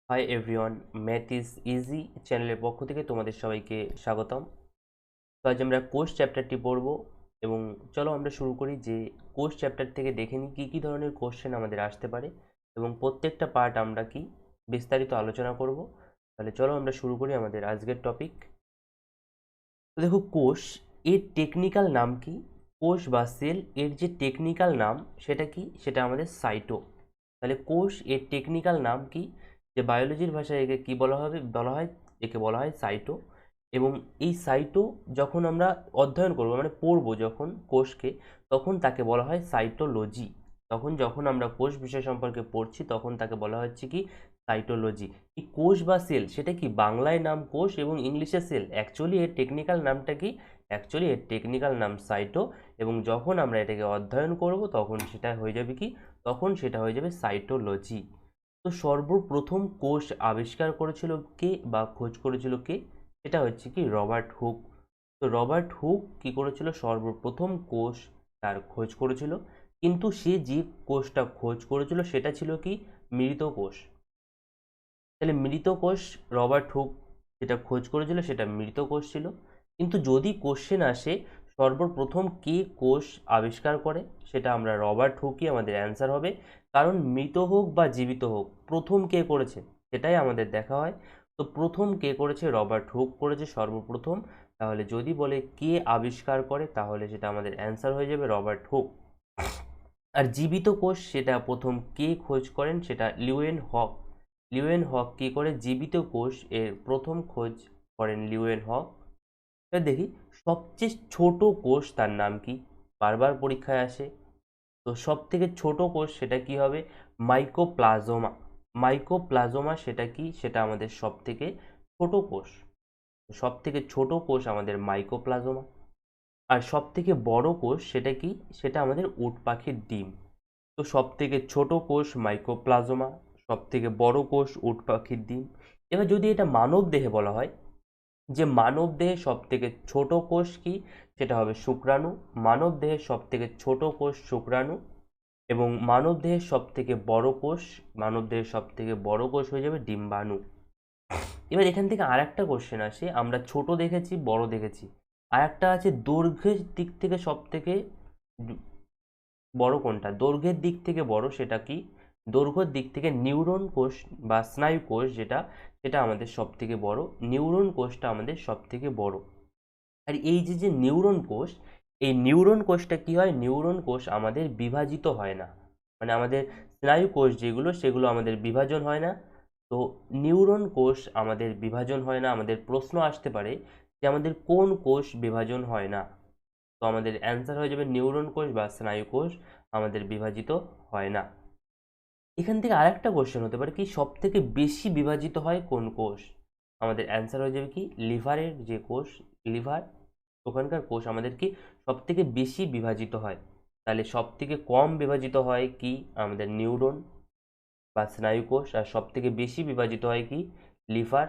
Hi everyone, math is easy চ্যানেলের পক্ষ থেকে তোমাদের সবাইকে স্বাগতম। তো আজ আমরা কোষ চ্যাপ্টারটি পড়ব এবং চলো আমরা শুরু করি যে কোষ চ্যাপ্টার থেকে দেখে নিই কী কী ধরনের কোশ্চেন আমাদের আসতে পারে এবং প্রত্যেকটা পার্ট আমরা কি বিস্তারিত আলোচনা করব। তাহলে চলো আমরা শুরু করি আমাদের আজকের টপিক। তো দেখো, কোষ এর টেকনিক্যাল নাম কি? কোষ বা সেল এর যে টেকনিক্যাল নাম সেটা কি? সেটা আমাদের সাইটো। তাহলে কোষ এর টেকনিক্যাল নাম কি? যে বায়োলজির ভাষায় একে কি বলা হয় একে বলা হয় সাইটো। এবং এই সাইটো যখন আমরা অধ্যয়ন করব, মানে পড়বো যখন কোষকে, তখন তাকে বলা হয় সাইটোলজি। যখন আমরা কোষ বিষয় সম্পর্কে পড়ছি তখন তাকে বলা হচ্ছে কি সাইটোলজি। এই কোষ বা সেল সেটা কি বাংলায় নাম কোষ এবং ইংলিশে সেল, অ্যাকচুয়ালি এর টেকনিক্যাল নামটা কি? অ্যাকচুয়ালি এর টেকনিক্যাল নাম সাইটো। এবং যখন আমরা এটাকে অধ্যয়ন করব তখন সেটা হয়ে যাবে কি? তখন সেটা হয়ে যাবে সাইটোলজি। তো সর্বপ্রথম কোষ আবিষ্কার করেছিল কে বা খোঁজ করেছিল কে? সেটা হচ্ছে কি রবার্ট হুক। তো রবার্ট হুক কি করেছিল? সর্বপ্রথম কোষ তার খোঁজ করেছিল, কিন্তু সে যে কোষটা খোঁজ করেছিল সেটা ছিল কি মৃত কোষ। তাহলে মৃত কোষ রবার্ট হুক যেটা খোঁজ করেছিল সেটা মৃত কোষ ছিল। কিন্তু যদি কোশ্চেন আসে সর্বপ্রথম কে কোষ আবিষ্কার করে, সেটা আমরা রবার্ট হুকই আমাদের অ্যান্সার হবে। কারণ মৃত হোক বা জীবিত হোক, প্রথম কে করেছে সেটাই আমাদের দেখা হয়। তো প্রথম কে করেছে? রবার্ট হুক করেছে সর্বপ্রথম। তাহলে যদি বলে কে আবিষ্কার করে তাহলে সেটা আমাদের অ্যান্সার হয়ে যাবে রবার্ট হুক। আর জীবিত কোষ সেটা প্রথম কে খোঁজ করেন? সেটা লিওয়েন হক। লিওয়েন হক কী করে জীবিত কোষ এর প্রথম খোঁজ করেন? লিওয়েন হক। এবার দেখি সবচেয়ে ছোট কোষ তার নাম কি? বারবার পরীক্ষায় আসে। তো সব থেকে ছোট কোষ সেটা কি হবে? মাইকোপ্লাজমা। মাইকোপ্লাজমা সেটা কি? সেটা আমাদের সব থেকে ছোট কোষ। সব থেকে ছোট কোষ আমাদের মাইকোপ্লাজমা। আর সব থেকে বড় কোষ সেটা কি? সেটা আমাদের উট পাখির ডিম। তো সব থেকে ছোট কোষ মাইকোপ্লাজমা, সব থেকে বড় কোষ উট পাখির ডিম। এবার যদি এটা মানব দেহে বলা হয় যে মানব দেহে সব থেকে ছোট কোষ কি, সেটা হবে শুক্রাণু। মানব দেহের সব থেকে ছোট কোষ শুক্রাণু। এবং মানব দেহের সব থেকে বড় কোষ, মানব দেহের সব থেকে বড় কোষ হয়ে যাবে ডিম্বাণু। এবার এখান থেকে আর একটা কোশ্চেন আসে, আমরা ছোট দেখেছি বড় দেখেছি, আর একটা আছে দৈর্ঘ্যের দিক থেকে সব থেকে বড় কোনটা? দৈর্ঘ্যের দিক থেকে বড় সেটা কি? দৈর্ঘ্যের দিক থেকে নিউরন কোষ বা স্নায়ু কোষ যেটা, সেটা আমাদের সব থেকে বড়। নিউরন কোষটা আমাদের সব থেকে বড়। আর এই যে যে নিউরন কোষ, এই নিউরন কোষটা কি হয়? নিউরন কোষ আমাদের বিভাজিত হয় না, মানে আমাদের স্নায়ু কোষ যেগুলো সেগুলো আমাদের বিভাজন হয় না। তো নিউরন কোষ আমাদের বিভাজন হয় না। আমাদের প্রশ্ন আসতে পারে যে আমাদের কোন কোষ বিভাজন হয় না? তো আমাদের অ্যান্সার হয়ে যাবে নিউরন কোষ বা স্নায়ু কোষ আমাদের বিভাজিত হয় না। এখান থেকে আরেকটা কোশ্চেন হতে পারে কি সব থেকে বেশি বিভাজিত হয় কোন কোষ? আমাদের অ্যান্সার হয়ে যাবে কি লিভারের যে কোষ, লিভার, ওখানকার কোষ আমাদের কি সব থেকে বেশি বিভাজিত হয়। তাহলে সব থেকে কম বিভাজিত হয় কি? আমাদের নিউরন বা স্নায়ু কোষ। আর সব থেকে বেশি বিভাজিত হয় কি? লিভার।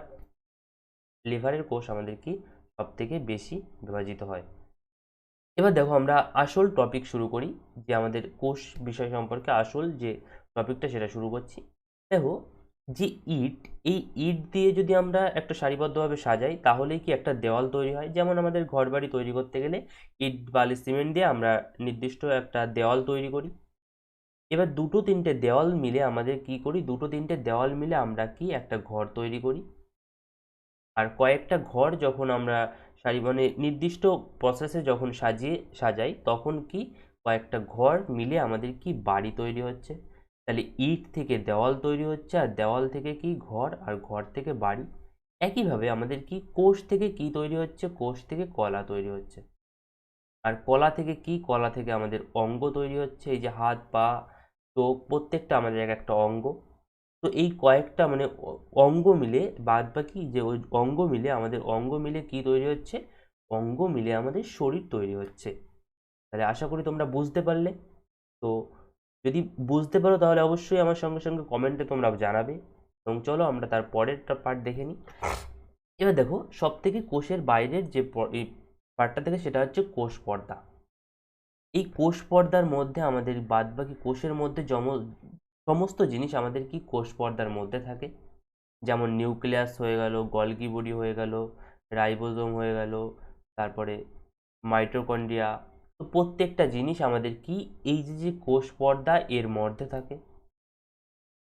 লিভারের কোষ আমাদের কি সব থেকে বেশি বিভাজিত হয়। এবার দেখো আমরা আসল টপিক শুরু করি, যে আমাদের কোষ বিষয় সম্পর্কে আসল যে টপিকটা সেটা শুরু করছি। দেখো, যে ইট, এই ইট দিয়ে যদি আমরা একটা সারিবদ্ধভাবে সাজাই তাহলেই কি একটা দেওয়াল তৈরি হয়। যেমন আমাদের ঘরবাড়ি তৈরি করতে গেলে ইট বালি সিমেন্ট দিয়ে আমরা নির্দিষ্ট একটা দেওয়াল তৈরি করি। এবার দুটো তিনটে দেওয়াল মিলে আমাদের কি করি? দুটো তিনটে দেওয়াল মিলে আমরা কি একটা ঘর তৈরি করি। আর কয়েকটা ঘর যখন আমরা মানে নির্দিষ্ট প্রসেসে যখন সাজাই তখন কি কয়েকটা ঘর মিলে আমাদের কি বাড়ি তৈরি হচ্ছে। তাহলে ইট থেকে দেওয়াল তৈরি হচ্ছে, আর দেওয়াল থেকে কি ঘর, আর ঘর থেকে বাড়ি। একইভাবে আমাদের কি কোষ থেকে কি তৈরি হচ্ছে? কোষ থেকে কলা তৈরি হচ্ছে। আর কলা থেকে কি? কলা থেকে আমাদের অঙ্গ তৈরি হচ্ছে, এই যে হাত পা চোখ প্রত্যেকটা আমাদের এক একটা অঙ্গ। তো এই কয়েকটা মানে অঙ্গ মিলে বাদ বাকি যে ওই অঙ্গ মিলে আমাদের অঙ্গ মিলে কি তৈরি হচ্ছে? অঙ্গ মিলে আমাদের শরীর তৈরি হচ্ছে। তাহলে আশা করি তোমরা বুঝতে পারলে। তো যদি বুঝতে পারো তাহলে অবশ্যই আমার সঙ্গে সঙ্গে কমেন্টে তোমরা জানাবে। এবং চলো আমরা তার পরেরটা পার্ট দেখে নিই। এবার দেখো সব থেকে কোষের বাইরের যে এই পার্টটা থেকে সেটা হচ্ছে কোষ পর্দা। এই কোষ পর্দার মধ্যে আমাদের বাদবাকি কোষের মধ্যে সমস্ত জিনিস আমাদের কি কোষ পর্দার মধ্যে থাকে। যেমন নিউক্লিয়াস হয়ে গেল, গলগি বডি হয়ে গেল, রাইবোজোম হয়ে গেল, তারপরে মাইটোকন্ড্রিয়া। তো প্রত্যেকটা জিনিস আমাদের কি এই যে কোষ পর্দা এর মধ্যে থাকে।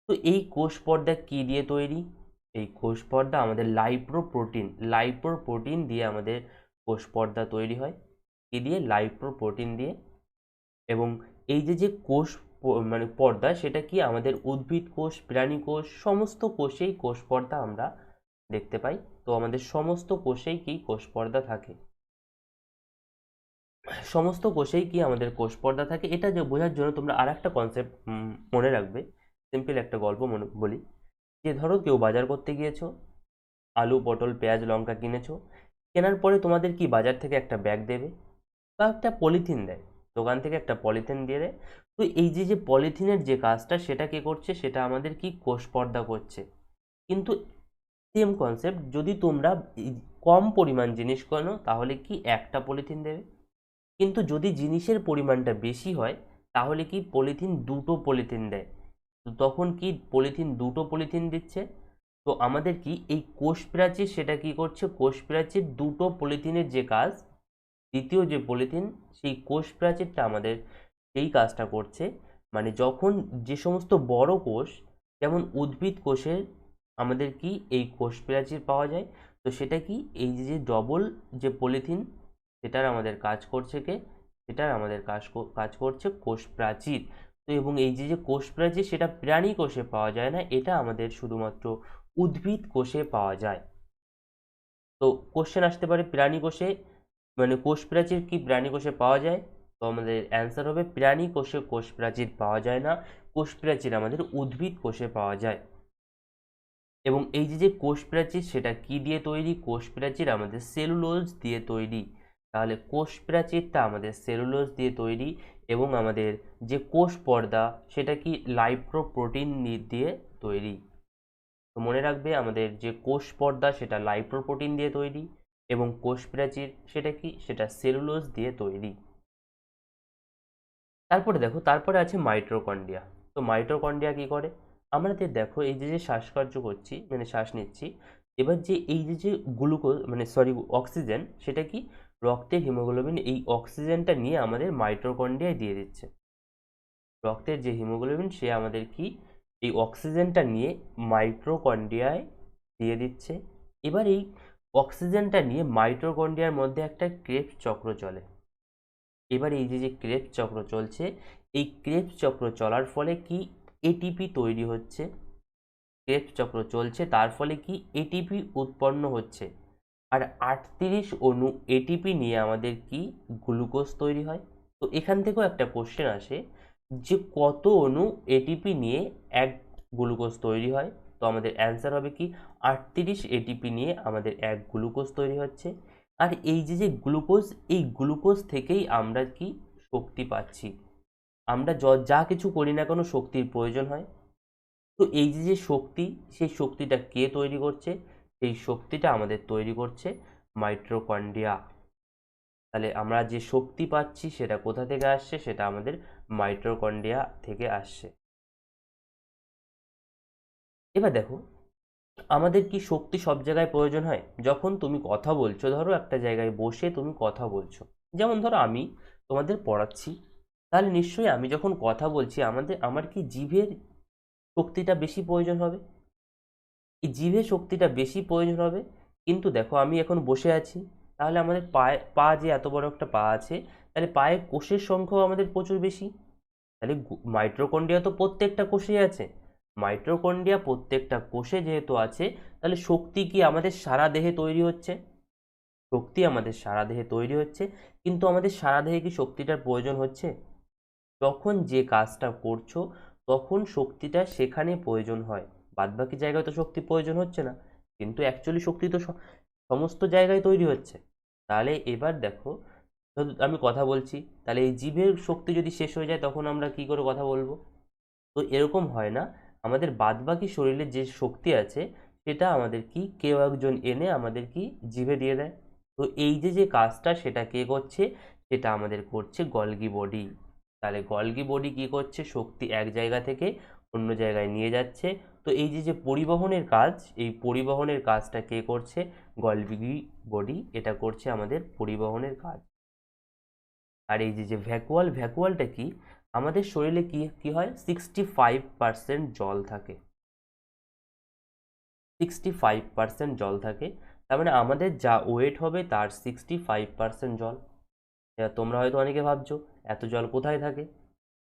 তো এই কোষ পর্দা কি দিয়ে তৈরি? এই কোষ পর্দা আমাদের লাইপ্রোপ্রোটিন দিয়ে আমাদের কোষ পর্দা তৈরি হয়। কি দিয়ে? লাইপ্রোপ্রোটিন দিয়ে। এবং এই যে কোষ মানে পর্দা, সেটা কি আমাদের উদ্ভিদ কোষ, প্রাণী কোষ, সমস্ত কোষেই কোষ পর্দা আমরা দেখতে পাই। তো আমাদের সমস্ত কোষেই কি কোষ পর্দা থাকে। সমস্ত কোষেই কি আমাদের কোষ পর্দা থাকে। এটা যে বোঝার জন্য তোমরা আর একটা কনসেপ্ট মনে রাখবে। সিম্পল একটা গল্প মনে বলি, যে ধরো কেউ বাজার করতে গিয়েছো, আলু, পটল, পেঁয়াজ, লঙ্কা কিনেছো। কেনার পরে তোমাদের কি বাজার থেকে একটা ব্যাগ দেবে বা একটা পলিথিন দেয়, দোকান থেকে একটা পলিথিন দিয়ে দেয়। তো এই যে পলিথিনের যে কাজটা, সেটা কে করছে? সেটা আমাদের কি কোষ পর্দা করছে। কিন্তু সেম কনসেপ্ট, যদি তোমরা কম পরিমাণ জিনিস কেনো তাহলে কি একটা পলিথিন দেবে। কিন্তু যদি জিনিসের পরিমাণটা বেশি হয় তাহলে কি পলিথিন দুটো পলিথিন দেয়। তো তখন কি পলিথিন দুটো পলিথিন দিচ্ছে। তো আমাদের কি এই কোষ প্রাচীর সেটা কি করছে? কোষ প্রাচীর দুটো পলিথিনের যে কাজ, দ্বিতীয় যে পলিথিন, সেই কোষ প্রাচীরটা আমাদের সেই কাজটা করছে। মানে যখন যে সমস্ত বড় কোষ, যেমন উদ্ভিদ কোষের আমাদের কি এই কোষ প্রাচীর পাওয়া যায়, তো সেটা কি এই যে ডবল যে পলিথিন, সেটার আমাদের কাজ করছে কে? সেটার আমাদের কাজ করছে কোষ প্রাচীর। তো এবং এই যে কোষ প্রাচীর, সেটা প্রাণী কোষে পাওয়া যায় না, এটা আমাদের শুধুমাত্র উদ্ভিদ কোষে পাওয়া যায়। তো কোশ্চেন আসতে পারে প্রাণী কোষে, মানে কোষ প্রাচীর কি প্রাণী কোষে পাওয়া যায়? তো আমাদের অ্যান্সার হবে প্রাণী কোষে কোষ প্রাচীর পাওয়া যায় না, কোষ প্রাচীর আমাদের উদ্ভিদ কোষে পাওয়া যায়। এবং এই যে কোষ প্রাচীর সেটা কি দিয়ে তৈরি? কোষ প্রাচীর আমাদের সেলুলোজ দিয়ে তৈরি। তাহলে কোষ প্রাচীরটা আমাদের সেলুলোজ দিয়ে তৈরি। এবং আমাদের যে কোষ পর্দা সেটা কি লাইপ্রোপ্রোটিন দিয়ে তৈরি। তো মনে রাখবে, আমাদের যে কোষ পর্দা সেটা লাইপ্রোপ্রোটিন দিয়ে তৈরি, এবং কোষ প্রাচীর সেটা কি? সেটা সেলুলোজ দিয়ে তৈরি। তারপরে দেখো, তারপরে আছে মাইটোকন্ড্রিয়া। তো মাইটোকন্ড্রিয়া কি করে? আমাদের দেখো এই যে শ্বাসকার্য করছি, মানে শ্বাস নিচ্ছি, এবার যে এই যে গ্লুকোজ, মানে সরি অক্সিজেন, সেটা কি রক্তের হিমোগ্লোবিন এই অক্সিজেনটা নিয়ে আমাদের মাইটোকন্ড্রিয়ায় দিয়ে দিচ্ছে। রক্তের যে হিমোগ্লোবিন সে আমাদের কি এই অক্সিজেনটা নিয়ে মাইটোকন্ড্রিয়ায় দিয়ে দিচ্ছে। এবার এই অক্সিজেনটা নিয়ে মাইটোকন্ড্রিয়ার মধ্যে একটা ক্রেবস চক্র চলে। এবার এই যে ক্রেবস চক্র চলছে, এই ক্রেবস চক্র চলার ফলে কি এটিপি তৈরি হচ্ছে। ক্রেবস চক্র চলছে, তার ফলে কি এটিপি উৎপন্ন হচ্ছে। আর 38 অণু এটিপি নিয়ে আমাদের কি গ্লুকোজ তৈরি হয়। তো এখান থেকেও একটা কোশ্চেন আসে যে কত অণু এটিপি নিয়ে এক গ্লুকোজ তৈরি হয়। তো আমাদের অ্যান্সার হবে কি 38 এটিপি নিয়ে আমাদের এক গ্লুকোজ তৈরি হচ্ছে। আর এই যে গ্লুকোজ, এই গ্লুকোজ থেকেই আমরা কি শক্তি পাচ্ছি। আমরা যা কিছু করি না কেন শক্তির প্রয়োজন হয়। তো এই যে শক্তি, সেই শক্তিটা কে তৈরি করছে? সেই শক্তিটা আমাদের তৈরি করছে মাইটোকন্ড্রিয়া। তাহলে আমরা যে শক্তি পাচ্ছি সেটা কোথা থেকে আসছে? সেটা আমাদের মাইটোকন্ড্রিয়া থেকে আসছে। এবার দেখো, আমাদের কি শক্তি সব জায়গায় প্রয়োজন হয়? যখন তুমি কথা বলছো, ধরো একটা জায়গায় বসে তুমি কথা বলছো, যেমন ধরো আমি তোমাদের পড়াচ্ছি, তাহলে নিশ্চয়ই আমি যখন কথা বলছি আমার কি জিভের শক্তিটা বেশি প্রয়োজন হবে। এই জিভে শক্তিটা বেশি প্রয়োজন হবে। কিন্তু দেখো আমি এখন বসে আছি, তাহলে আমাদের পা যে এত বড় একটা পা আছে, তাহলে পায়ে কোষের সংখ্যাও আমাদের প্রচুর বেশি। তাহলে মাইটোকন্ড্রিয়া তো প্রত্যেকটা কোষেই আছে। মাইটোকন্ড্রিয়া প্রত্যেকটা কোষে যেহেতু আছে, তাহলে শক্তি কি আমাদের সারা দেহে তৈরি হচ্ছে। শক্তি আমাদের সারা দেহে তৈরি হচ্ছে। কিন্তু আমাদের সারা দেহে কি শক্তিটার প্রয়োজন হচ্ছে? যখন যে কাজটা করছো তখন শক্তিটা সেখানে প্রয়োজন হয়, বাদবাকি জায়গায় তো শক্তি প্রয়োজন হচ্ছে না। কিন্তু অ্যাকচুয়ালি শক্তি তো সমস্ত জায়গায় তৈরি হচ্ছে। তাহলে এবার দেখো, আমি কথা বলছি, তাহলে এই জীবের শক্তি যদি শেষ হয়ে যায় তখন আমরা কি করে কথা বলবো? তো এরকম হয় না। আমাদের বাদবাকি শরীরে যে শক্তি আছে সেটা আমাদের কি কেউ একজন এনে আমাদের কি জিভে দিয়ে দেয়। তো এই যে কাজটা সেটা কে করছে? সেটা আমাদের করছে গলগি বডি। তাহলে গলগি বডি কি করছে? শক্তি এক জায়গা থেকে অন্য জায়গায় নিয়ে যাচ্ছে, তো এই যে পরিবহনের কাজ, এই পরিবহনের কাজটা কে করছে? গলগি বডি এটা করছে আমাদের পরিবহনের কাজ। আর এই যে ভ্যাকুয়ালটা কি? আমাদের শরীরে কি কি হয়? 65% জল থাকে, 65% জল থাকে। তার মানে আমাদের যা ওয়েট হবে তার 65% জল। এবার তোমরা হয়তো অনেকে ভাবছো এত জল কোথায় থাকে?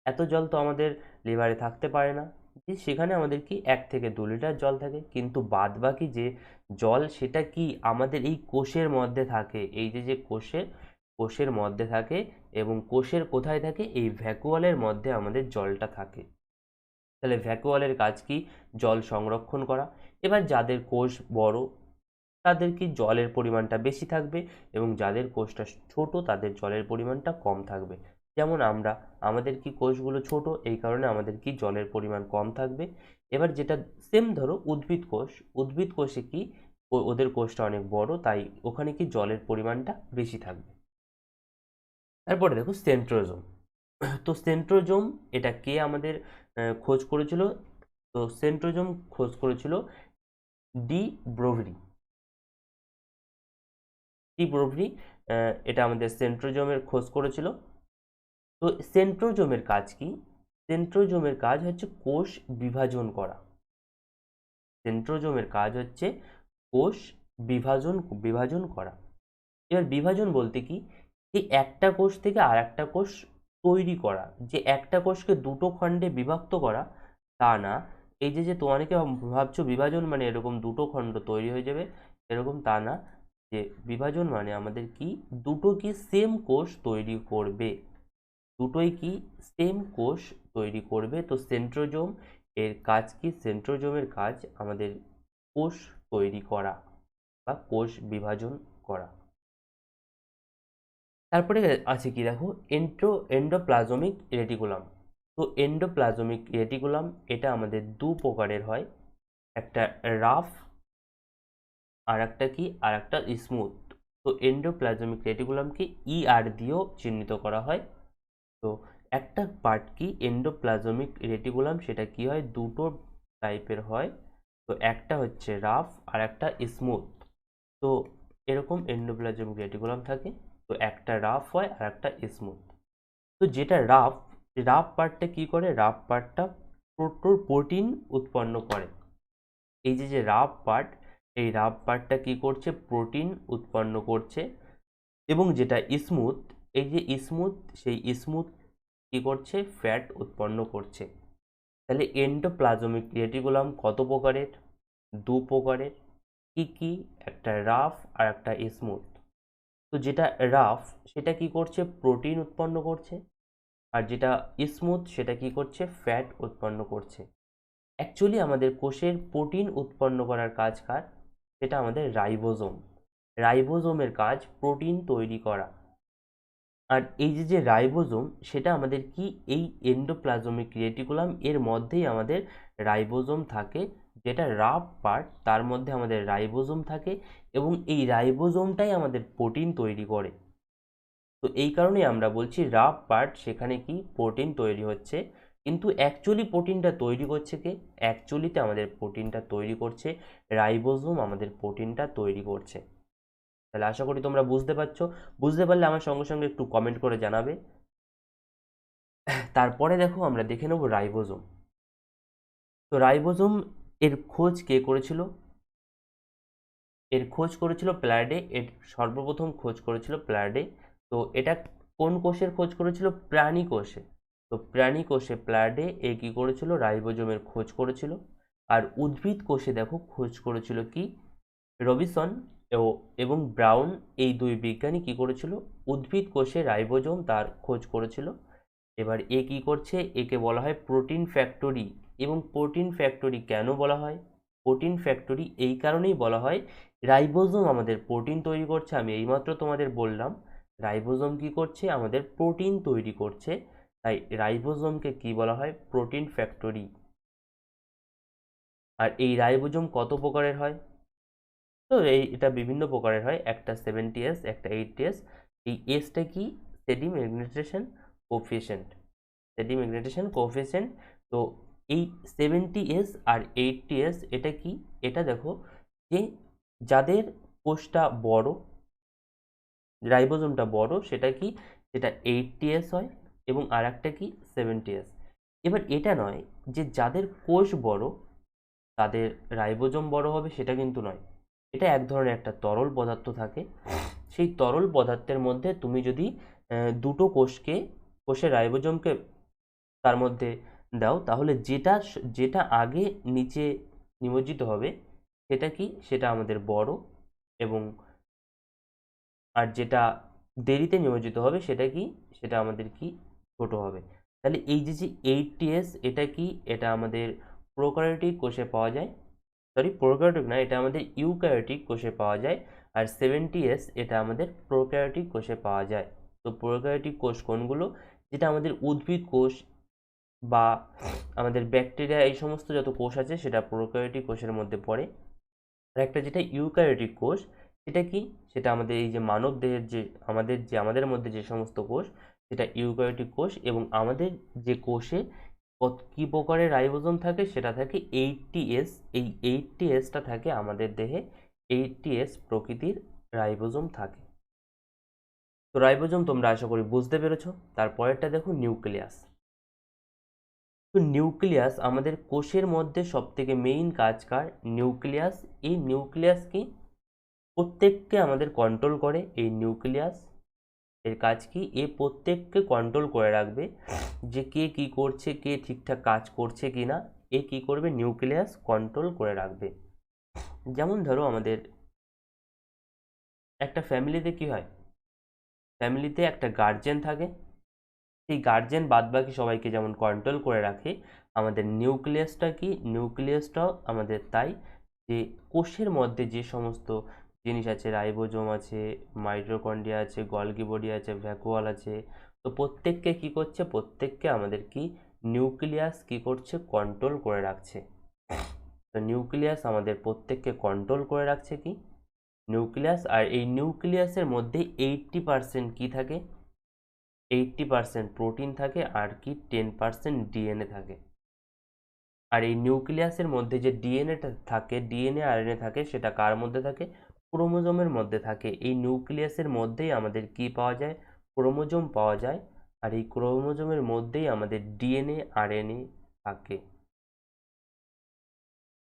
এত জল তো আমাদের লিভারে থাকতে পারে না। সেখানে আমাদের কি 1 থেকে 2 লিটার জল থাকে, কিন্তু বাদ বাকি যে জল সেটা কি আমাদের এই কোষের মধ্যে থাকে। এই যে কোষের মধ্যে থাকে, এবং কোষের কোথায় থাকে? এই ভ্যাকুয়ালের মধ্যে আমাদের জলটা থাকে। তাহলে ভ্যাকুয়ালের কাজ কি? জল সংরক্ষণ করা। এবার যাদের কোষ বড় তাদের কি জলের পরিমাণটা বেশি থাকবে, এবং যাদের কোষটা ছোট তাদের জলের পরিমাণটা কম থাকবে। যেমন আমাদের কি কোষগুলো ছোট, এই কারণে আমাদের কি জলের পরিমাণ কম থাকবে। এবার যেটা সেম ধরো উদ্ভিদ কোষে কি ওদের কোষটা অনেক বড়, তাই ওখানে কি জলের পরিমাণটা বেশি থাকবে। তারপরে দেখো সেন্ট্রোজোম। তো সেন্ট্রোজোম এটা কে আমাদের খোঁজ করেছিল? তো সেন্ট্রোজোম খোঁজ করেছিল ডি ব্রোভরি। এটা আমাদের সেন্ট্রোজোমের খোঁজ করেছিল। তো সেন্ট্রোজোমের কাজ কি? সেন্ট্রোজোমের কাজ হচ্ছে কোষ বিভাজন করা। সেন্ট্রোজোমের কাজ হচ্ছে কোষ বিভাজন করা। এবার বিভাজন বলতে কি? যে একটা কোষ থেকে আর একটা কোষ তৈরি করা। যে একটা কোষকে দুটো খণ্ডে বিভক্ত করা তা না। এই যে অনেকে ভাবছো বিভাজন মানে এরকম দুটো খণ্ড তৈরি হয়ে যাবে, এরকম তা না। যে বিভাজন মানে আমাদের কি দুটো কি সেম কোষ তৈরি করবে, দুটোই কি সেম কোষ তৈরি করবে। তো সেন্ট্রোজোম এর কাজ কি? সেন্ট্রোজোমের কাজ আমাদের কোষ তৈরি করা বা কোষ বিভাজন করা। তারপরে আছে কি দেখো এন্ডোপ্লাজমিক রেটিকুলাম। তো এন্ডোপ্লাজমিক রেটিকুলাম এটা আমাদের দু প্রকারের হয়, একটা রাফ আর একটা কি আর একটা স্মুথ। তো এন্ডোপ্লাজমিক রেটিকুলামকে আর দিয়েও চিহ্নিত করা হয়। তো একটা পার্ট কি এন্ডোপ্লাজমিক রেটিকুলাম, সেটা কি হয় দুটো টাইপের হয়। তো একটা হচ্ছে রাফ আর একটা স্মুথ। তো এরকম এন্ডোপ্লাজমিক রেটিকুলাম থাকে। তো একটা রাফ হয় আর একটা স্মুথ। তো যেটা রাফ পার্টটা কি করে? রাফ পার্টটা প্রোটিন উৎপন্ন করে। এই যে রাফ পার্ট, এই রাফ পার্টটা কি করছে? প্রোটিন উৎপন্ন করছে। এবং যেটা স্মুথ, এই যে স্মুথ, সেই স্মুথ কি করছে? ফ্যাট উৎপন্ন করছে। তাহলে এন্ডোপ্লাজমিক রেটিকুলাম কত প্রকারের? দু প্রকারের। কি কি? একটা রাফ আর একটা স্মুথ। তো যেটা রাফ সেটা কি করছে? প্রোটিন উৎপন্ন করছে। আর যেটা স্মুথ সেটা কি করছে? ফ্যাট উৎপন্ন করছে। অ্যাকচুয়ালি আমাদের কোষের প্রোটিন উৎপন্ন করার কাজ কার? সেটা আমাদের রাইবোজোম। রাইবোজোমের কাজ প্রোটিন তৈরি করা। আর এই যে রাইবোজোম সেটা আমাদের কি এই এন্ডোপ্লাজমিক রেটিকুলাম এর মধ্যেই আমাদের রাইবোজোম থাকে। যেটা রাফ পার্ট তার মধ্যে আমাদের রাইবোজোম থাকে, এবং এই রাইবোজোমটাই আমাদের প্রোটিন তৈরি করে। তো এই কারণেই আমরা বলছি রাফ পার্ট সেখানে কি প্রোটিন তৈরি হচ্ছে, কিন্তু অ্যাকচুয়ালি প্রোটিনটা তৈরি করছে কে? অ্যাকচুয়ালিতে আমাদের প্রোটিনটা তৈরি করছে রাইবোজোম, আমাদের প্রোটিনটা তৈরি করছে। তাহলে আশা করি তোমরা বুঝতে পারছো। বুঝতে পারলে আমার সঙ্গে সঙ্গে একটু কমেন্ট করে জানাবে। তারপরে দেখো আমরা দেখে নেব রাইবোজোম। তো রাইবোজোম এর খোঁজ কে করেছিল? এর খোঁজ করেছিল প্ল্যাডে। এর সর্বপ্রথম খোঁজ করেছিল প্ল্যাডে। তো এটা কোন কোষের খোঁজ করেছিল? প্রাণী কোষে। তো প্রাণী কোষে প্ল্যাডে এ কি করেছিল? রাইবোজোমের খোঁজ করেছিল। আর উদ্ভিদ কোষে দেখো খোঁজ করেছিল কি? রবিনসন এবং ব্রাউন, এই দুই বিজ্ঞানী কি করেছিল? উদ্ভিদ কোষে রাইবোজোম তার খোঁজ করেছিল। এবার এ কি করছে? একে বলা হয় প্রোটিন ফ্যাক্টরি। এবং প্রোটিন ফ্যাক্টরি কেন বলা হয়? প্রোটিন ফ্যাক্টরি এই কারণেই বলা হয়, রাইবোজোম আমাদের প্রোটিন তৈরি করছে। আমি এইমাত্র তোমাদের বললাম রাইবোজোম কি করছে? আমাদের প্রোটিন তৈরি করছে। তাই রাইবোজোমকে কি বলা হয়? Protein factory. আর এই রাইবোজোম কত প্রকারের হয়? তো এটা বিভিন্ন প্রকারের হয়, একটা 70S, একটা 80S। এই এসটা কি? সেডিমেগনেটেশন কোফিশিয়েন্ট। সেডিমেগনেটেশন কোফিশিয়েন্ট। তো এই 70S আর 80S এটা কি, এটা দেখো যে যাদের কোষটা বড়, রাইবোজোমটা বড়, সেটা কি, সেটা 80S হয়, এবং আর একটা কি 70S। এবার এটা নয় যে যাদের কোষ বড় তাদের রাইবোজোম বড় হবে, সেটা কিন্তু নয়। এটা এক ধরনের একটা তরল পদার্থ থাকে, সেই তরল পদার্থের মধ্যে তুমি যদি দুটো কোষের রাইবোজোমকে তার মধ্যে দাও, তাহলে যেটা যেটা আগে নিচে নিমজ্জিত হবে সেটা কি, সেটা আমাদের বড়, এবং আর যেটা দেরিতে নিমজ্জিত হবে সেটা কি, সেটা আমাদের কি, ছোট হবে। তাহলে এই যে 80S এটা কি, এটা আমাদের প্রোক্যারিওটিক কোষে পাওয়া যায়, সরি প্রোক্যারিওটিক না, এটা আমাদের ইউক্যারিওটিক কোষে পাওয়া যায়। আর 70S এটা আমাদের প্রোক্যারিওটিক কোষে পাওয়া যায়। তো প্রোক্যারিওটিক কোষ কোনগুলো, যেটা আমাদের উদ্ভিদ কোষ বা আমাদের ব্যাকটেরিয়া, এই সমস্ত যত কোষ আছে সেটা প্রোক্যারিওটিক কোষের মধ্যে পড়ে। আর একটা যেটা ইউক্যারিওটিক কোষ, সেটা কি, সেটা আমাদের এই যে মানব দেহের আমাদের মধ্যে যে সমস্ত কোষ, সেটা ইউক্যারিওটিক কোষ। এবং আমাদের যে কোষে কি প্রকারের রাইবোজোম থাকে, সেটা থাকে 80S। এই 80Sটা থাকে আমাদের দেহে, 80S প্রকৃতির রাইবোজোম থাকে। তো রাইবোজোম তোমরা আশা করি বুঝতে পেরেছো। তারপরেরটা দেখো নিউক্লিয়াস। তো নিউক্লিয়াস আমাদের কোষের মধ্যে সবথেকে মেইন কাজ কার, নিউক্লিয়াস। এই নিউক্লিয়াস কি, প্রত্যেককে আমাদের কন্ট্রোল করে। এই নিউক্লিয়াস এর কাজ কি, এ প্রত্যেককে কন্ট্রোল করে রাখবে, যে কে কি করছে, কে ঠিকঠাক কাজ করছে কি না, এ কি করবে, নিউক্লিয়াস কন্ট্রোল করে রাখবে। যেমন ধরো আমাদের একটা ফ্যামিলিতে কি হয়, ফ্যামিলিতে একটা গার্জেন থাকে, সেই গার্জেন বাদবাকি সবাইকে যেমন কন্ট্রোল করে রাখে, আমাদের নিউক্লিয়াসটা কি, নিউক্লিয়াসটাও আমাদের তাই, যে কোষের মধ্যে যে সমস্ত জিনিস আছে, রাইবোজোম আছে, মাইটোকন্ড্রিয়া আছে, গলগি বডি আছে, ভ্যাকুয়াল আছে, তো প্রত্যেককে কি করছে, প্রত্যেককে আমাদের কি, নিউক্লিয়াস কি করছে, কন্ট্রোল করে রাখছে। তো নিউক্লিয়াস আমাদের প্রত্যেককে কন্ট্রোল করে রাখছে কি, নিউক্লিয়াস। আর এই নিউক্লিয়াসের মধ্যে 80% কি থাকে, 80% প্রোটিন থাকে, আর কি 10% ডিএনএ থাকে। আর এই নিউক্লিয়াসের মধ্যে যে ডিএনএটা থাকে, ডিএনএ আরএনএ থাকে, সেটা কার মধ্যে থাকে, ক্রোমোজোমের মধ্যে থাকে। এই নিউক্লিয়াসের মধ্যেই আমাদের কি পাওয়া যায়, ক্রোমোজোম পাওয়া যায়। আর এই ক্রোমোজোমের মধ্যেই আমাদের ডিএনএ আরএনএ থাকে।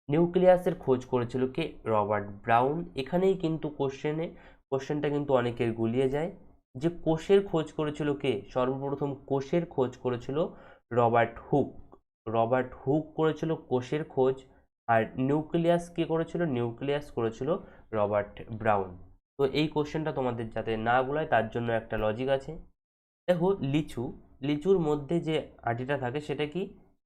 নিউক্লিয়াসের খোঁজ করেছিল কে, রবার্ট ব্রাউন। এখানেই কিন্তু কোশ্চেনটা কিন্তু অনেকের গুলিয়ে যায়, যে কোষের খোঁজ করেছিল কে, সর্বপ্রথম কোষের খোঁজ করেছিল রবার্ট হুক। রবার্ট হুক করেছিল কোষের খোঁজ। আর নিউক্লিয়াস কে করেছিল, নিউক্লিয়াস করেছিল রবার্ট ব্রাউন। তো এই কোশ্চেনটা তোমাদের যাতে না গুলায় তার জন্য একটা লজিক আছে। দেখো লিচুর মধ্যে যে আটিটা থাকে সেটা কি,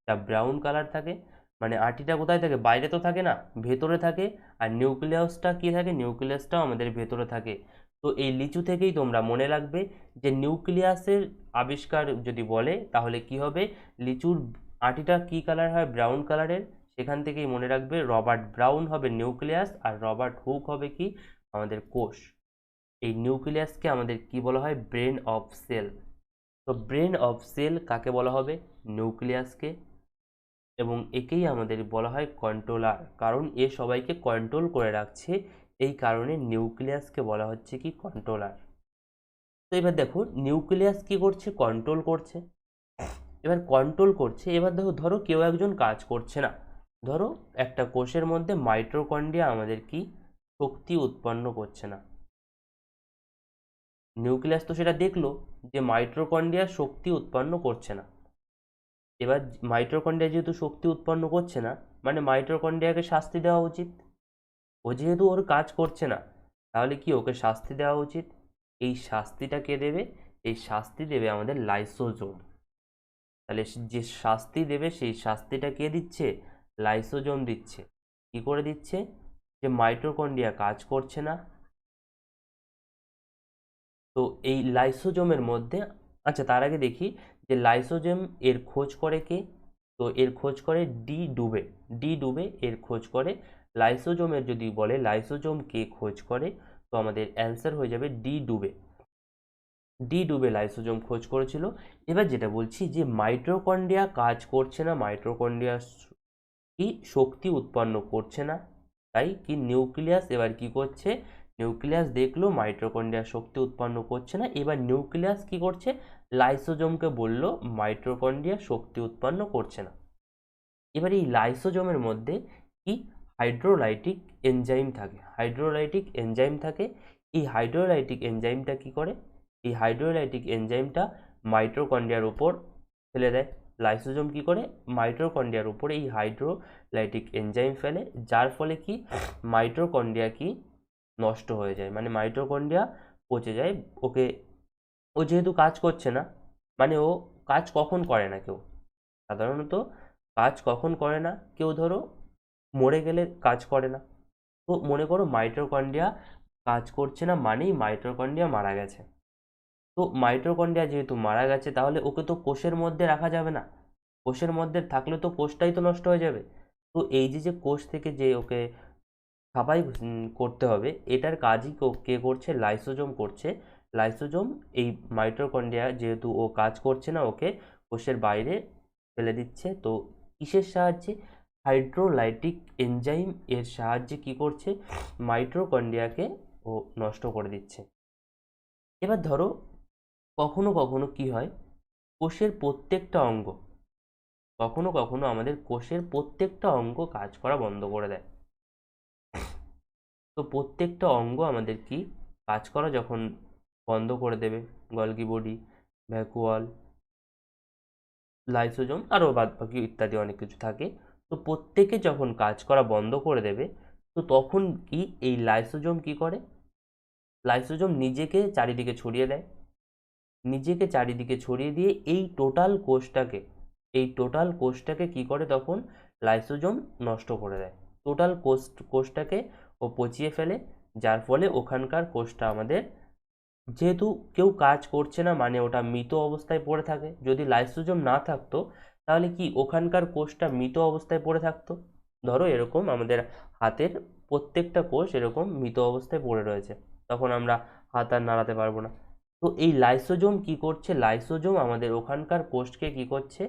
তা ব্রাউন কালার থাকে। মানে আটিটা কোথায় থাকে, বাইরে তো থাকে না, ভেতরে থাকে। আর নিউক্লিয়াসটা কি থাকে, নিউক্লিয়াসটাও আমাদের ভেতরে থাকে। তো এই লিচু থেকেই তোমরা মনে রাখবে যে নিউক্লিয়াসের আবিষ্কার যদি বলে তাহলে কি হবে, লিচুর আটিটা কি কালার হয়, ব্রাউন কালারের। সেখান থেকেই মনে রাখবে রবার্ট ব্রাউন হবে নিউক্লিয়াস, আর রবার্ট হুক হবে কি, আমাদের কোষ। এই নিউক্লিয়াসকে আমাদের কি বলা হয়, ব্রেন অফ সেল। তো ব্রেন অফ সেল কাকে বলা হবে, নিউক্লিয়াসকে। এবং একেই আমাদের বলা হয় কন্ট্রোলার, কারণ এ সবাইকে কন্ট্রোল করে রাখছে, এই কারণে নিউক্লিয়াসকে বলা হচ্ছে কি, কন্ট্রোলার। তো এবার দেখো নিউক্লিয়াস কি করছে, কন্ট্রোল করছে। এবার কন্ট্রোল করছে, এবার দেখো ধরো কেউ একজন কাজ করছে না, ধরো একটা কোষের মধ্যে মাইটোকন্ড্রিয়া আমাদের কি, শক্তি উৎপন্ন করছে না। নিউক্লিয়াস তো সেটা দেখলো যে মাইটোকন্ড্রিয়া শক্তি উৎপন্ন করছে না। এবার মাইটোকন্ড্রিয়া যেহেতু শক্তি উৎপন্ন করছে না, মানে মাইটোকন্ড্রিয়াকে শাস্তি দেওয়া উচিত। ও যেহেতু ওর কাজ করছে না, তাহলে কি ওকে শাস্তি দেওয়া উচিত। এই শাস্তিটা কে দেবে, এই শাস্তি দেবে আমাদের লাইসোজোম। তাহলে যে শাস্তি দেবে সেই শাস্তিটা কে দিচ্ছে, লাইসোজোম দিচ্ছে। কি করে দিচ্ছে, যে মাইটোকন্ড্রিয়া কাজ করছে না, তো এই লাইসোজোমের মধ্যে, আচ্ছা তার আগে দেখি যে লাইসোজোম এর খোঁজ করে কে। তো এর খোঁজ করে ডি ডুবে এর খোঁজ করে। লাইসোজোমের যদি বলে লাইসোজোম কে খোঁজ করে, তো আমাদের অ্যান্সার হয়ে যাবে ডি ডুবে। ডি ডুবে লাইসোজোম খোঁজ করেছিল। এবার যেটা বলছি যে মাইটোকন্ড্রিয়া কাজ করছে না, মাইটোকন্ড্রিয়া কি শক্তি উৎপন্ন করছে না, তাই কি নিউক্লিয়াস এবার কি করছে, নিউক্লিয়াস দেখলো মাইটোকন্ড্রিয়া শক্তি উৎপন্ন করছে না, এবার নিউক্লিয়াস কি করছে, লাইসোজোমকে বলল মাইটোকন্ড্রিয়া শক্তি উৎপন্ন করছে না। এবার এই লাইসোজোমের মধ্যে কি হাইড্রোলাইটিক এনজাইম থাকে, হাইড্রোলাইটিক এনজাইম থাকে। এই হাইড্রোলাইটিক এনজাইমটা কি করে, এই হাইড্রোলাইটিক এনজাইমটা মাইটোকন্ড্রিয়ার উপর ফেলে দেয়। লাইসোজোম কি করে, মাইটোকন্ড্রিয়ার উপরে এই হাইড্রোলাইটিক এনজাইম ফেলে, যার ফলে কি মাইটোকন্ড্রিয়া কি নষ্ট হয়ে যায়, মানে মাইটোকন্ড্রিয়া পচে যায়। ওকে, ও যেহেতু কাজ করছে না, মানে ও কাজ কখন করে না, কেউ সাধারণত কাজ কখন করে না, কেউ ধরো মরে গেলে কাজ করে না। তো মনে করো মাইটোকন্ড্রিয়া কাজ করছে না মানেই মাইটোকন্ড্রিয়া মারা গেছে। তো মাইটোকন্ড্রিয়া যেহেতু মারা গেছে তাহলে ওকে তো কোষের মধ্যে রাখা যাবে না, কোষের মধ্যে থাকলে তো কোষটাই তো নষ্ট হয়ে যাবে। তো এই যে কোষ থেকে যে ওকে সাফাই করতে হবে, এটার কাজই কে করছে, লাইসোজোম করছে। লাইসোজোম এই মাইটোকন্ড্রিয়া যেহেতু ও কাজ করছে না, ওকে কোষের বাইরে ফেলে দিচ্ছে। তো কিসের সাহায্যে, হাইড্রোলাইটিক এনজাইম এর সাহায্যে কি করছে, মাইটোকন্ড্রিয়াকে ও নষ্ট করে দিচ্ছে। এবার ধরো কখনো কখনো কি হয়, কোষের প্রত্যেকটা অঙ্গ, কখনো কখনো আমাদের কোষের প্রত্যেকটা অঙ্গ কাজ করা বন্ধ করে দেয়। তো প্রত্যেকটা অঙ্গ আমাদের কি কাজ করা যখন বন্ধ করে দেবে, গলগি বডি, ভ্যাকুয়াল, লাইসোজোম আরও বাদবাকি ইত্যাদি অনেক কিছু থাকে। তো প্রত্যেকে যখন কাজ করা বন্ধ করে দেবে, তো তখন কি এই লাইসোজোম কি করে, লাইসোজোম নিজেকে চারিদিকে ছড়িয়ে দেয়, নিজেকে চারিদিকে ছড়িয়ে দিয়ে এই টোটাল কোষটাকে, এই টোটাল কোষটাকে কি করে তখন লাইসোজোম নষ্ট করে দেয়, টোটাল কোষটাকে ও পচিয়ে ফেলে। যার ফলে ওখানকার কোষটা আমাদের, যেহেতু কেউ কাজ করছে না মানে ওটা মৃত অবস্থায় পড়ে থাকে, যদি লাইসোজোম না থাকতো তাহলে কি ওখানকার কোষটা মৃত অবস্থায় পড়ে থাকতো। ধরো এরকম আমাদের হাতের প্রত্যেকটা কোষ এরকম মৃত অবস্থায় পড়ে রয়েছে, তখন আমরা হাত আর নাড়াতে পারবো না। তো এই লাইসোজোম কি করছে, লাইসোজোম আমাদের ওখানকার কোষকে কি করছে,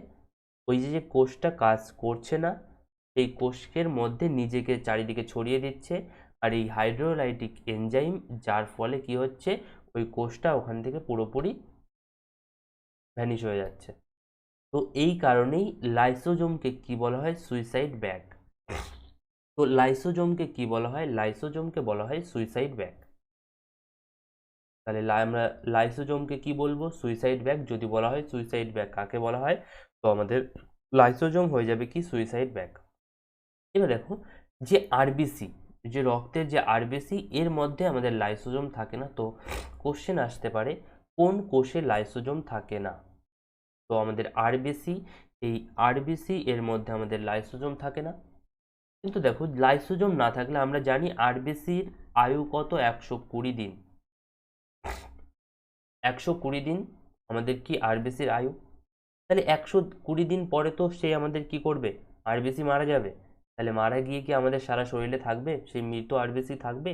ওই যে কোষটা কাজ করছে না এই কোষের মধ্যে নিজেকে চারিদিকে ছড়িয়ে দিচ্ছে, আর এই হাইড্রোলাইটিক এনজাইম যার ফলে কি হচ্ছে, ওই কোষটা ওখান থেকে পুরোপুরি ভ্যানিশ হয়ে যাচ্ছে। তো এই কারণেই লাইসোজোমকে কি বলা হয়, সুইসাইড ব্যাগ। তো লাইসোজোমকে কি বলা হয়, লাইসোজোমকে বলা হয় সুইসাইড ব্যাগ। তাহলে আমরা লাইসোজোমকে কি বলবো, সুইসাইড ব্যাগ। যদি বলা হয় সুইসাইড ব্যাগ কাকে বলা হয়, তো আমাদের লাইসোজোম হয়ে যাবে কি সুইসাইড ব্যাগ। এবার দেখো যে আরবিসি, যে রক্তের যে আরবিসি এর মধ্যে আমাদের লাইসোজোম থাকে না। তো কোশ্চেন আসতে পারে কোন কোষে লাইসোজোম থাকে না। তো আমাদের আরবিসি, এই আরবিসি এর মধ্যে আমাদের লাইসোজোম থাকে না। কিন্তু দেখো লাইসোজোম না থাকলে আমরা জানি আরবিসির আয়ু কত, 120 দিন। 120 দিন আমাদের কি আরবিসির আয়ু। তাহলে 120 দিন পরে তো সে আমাদের কি করবে, আরবিসি মারা যাবে। তাহলে মারা গিয়ে কি আমাদের সারা শরীরে থাকবে, সেই মৃত আরবিসি থাকবে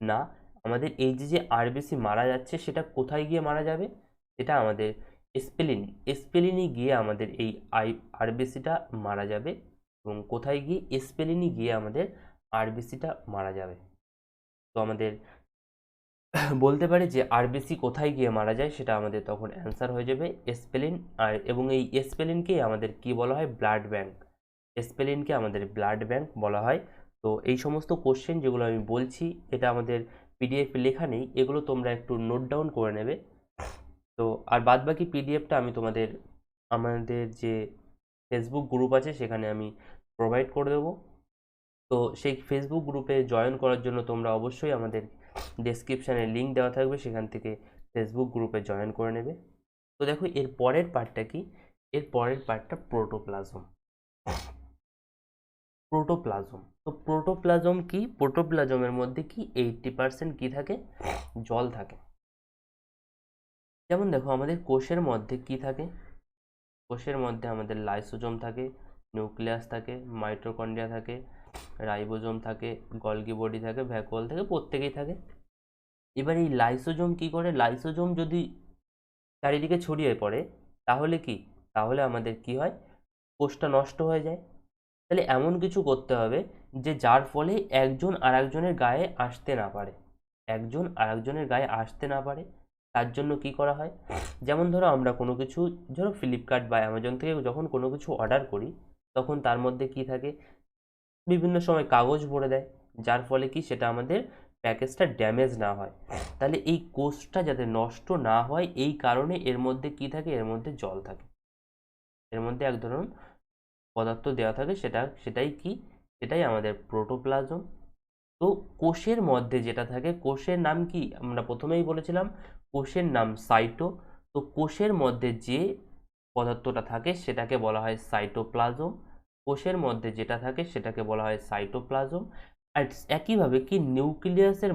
না। আমাদের এই যে আরবিসি মারা যাচ্ছে সেটা কোথায় গিয়ে মারা যাবে, এটা আমাদের স্প্লিন, স্প্লিনে গিয়ে আমাদের এই আরবিসিটা মারা যাবে। এবং কোথায় গিয়ে, স্প্লিনে গিয়ে আমাদের আরবিসিটা মারা যাবে। তো আমাদের বলতে পারি যে আরবিসি কোথায় গিয়ে মারা যায়, সেটা আমাদের তখন অ্যান্সার হয়ে যাবে স্প্লিন। আর এবং এই স্প্লিনকেই আমাদের কি বলা হয়, ব্লাড ব্যাংক। স্প্লিনকে আমাদের ব্লাড ব্যাংক বলা হয়। তো এই সমস্ত কোশ্চেন যেগুলো আমি বলছি এটা আমাদের পিডিএফ লেখা নেই, এগুলো তোমরা একটু নোট ডাউন করে নেবে। তো আর বাদবাকি পিডিএফটা আমি তোমাদের আমাদের যে ফেসবুক গ্রুপ আছে সেখানে আমি প্রোভাইড করে দেবো। তো সেই ফেসবুক গ্রুপে জয়েন করার জন্য তোমরা অবশ্যই আমাদের ডেসক্রিপশানে লিঙ্ক দেওয়া থাকবে, সেখান থেকে ফেসবুক গ্রুপে জয়েন করে নেবে। তো দেখো এর পরের পার্টটা কি, এর পরের পার্টটা প্রোটোপ্লাজম। প্রোটোপ্লাজম, তো প্রোটোপ্লাজম কি, প্রোটোপ্লাজমের মধ্যে কি 80% কি থাকে, জল থাকে। যেমন দেখো আমাদের কোষের মধ্যে কি থাকে, কোষের মধ্যে আমাদের লাইসোজোম থাকে, নিউক্লিয়াস থাকে, মাইটোকন্ড্রিয়া থাকে, রাইবোজোম থাকে, গলগি বডি থাকে, ভ্যাকুয়াল থাকে, প্রত্যেকেই থাকে। এবার এই লাইসোজোম কি করে, লাইসোজোম যদি চারিদিকে ছড়িয়ে পড়ে, তাহলে কি, তাহলে আমাদের কি হয়, কোষটা নষ্ট হয়ে যায়। তাহলে এমন কিছু করতে হবে যে যার ফলে একজন আরেকজনের গায়ে আসতে না পারে, একজন আরেকজনের গায়ে আসতে না পারে। তার জন্য কি করা হয়, যেমন ধরো আমরা কোনো কিছু, ধরো ফ্লিপকার্ট বা অ্যামাজন থেকে যখন কোনো কিছু অর্ডার করি, তখন তার মধ্যে কি থাকে, বিভিন্ন সময় কাগজ ভরে দেয়, যার ফলে কি সেটা আমাদের প্যাকেজটা ড্যামেজ না হয়। তাহলে এই কোষটা যাতে নষ্ট না হয়, এই কারণে এর মধ্যে কি থাকে, এর মধ্যে জল থাকে, এর মধ্যে এক ধরনের পদার্থ দেওয়া থাকে, সেটাই কি, সেটাই আমাদের প্রোটোপ্লাজম। তো কোষের মধ্যে যেটা থাকে, কোষের নাম কি, আমরা প্রথমেই বলেছিলাম কোষের নাম সাইটো। তো কোষের মধ্যে যে পদার্থটা থাকে সেটাকে বলা হয় সাইটোপ্লাজম। কোষের মধ্যে যেটা থাকে সেটাকে বলা হয় সাইটোপ্লাজম। আর একইভাবে কি নিউক্লিয়াসের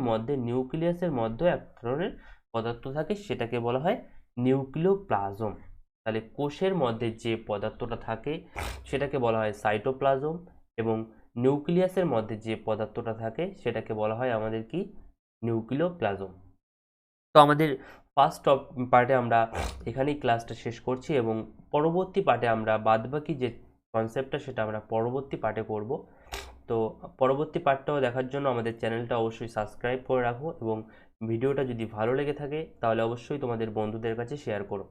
মধ্যে এক ধরনের পদার্থ থাকে, সেটাকে বলা হয় নিউক্লিওপ্লাজম। তাহলে কোষের মধ্যে যে পদার্থটা থাকে সেটাকে বলা হয় সাইটোপ্লাজম, এবং নিউক্লিয়াসের মধ্যে যে পদার্থটা থাকে সেটাকে বলা হয় আমাদের কি, নিউক্লিওপ্লাজম। তো আমাদের ফার্স্ট পার্টে আমরা এখানেই ক্লাসটা শেষ করছি, এবং পরবর্তী পার্টে আমরা বাদবাকি যে কনসেপ্টটা সেটা আমরা পরবর্তী পার্টে করব। তো পরবর্তী পার্টটাও দেখার জন্য আমাদের চ্যানেলটা অবশ্যই সাবস্ক্রাইব করে রাখো, এবং ভিডিওটা যদি ভালো লেগে থাকে তাহলে অবশ্যই তোমাদের বন্ধুদের কাছে শেয়ার করো।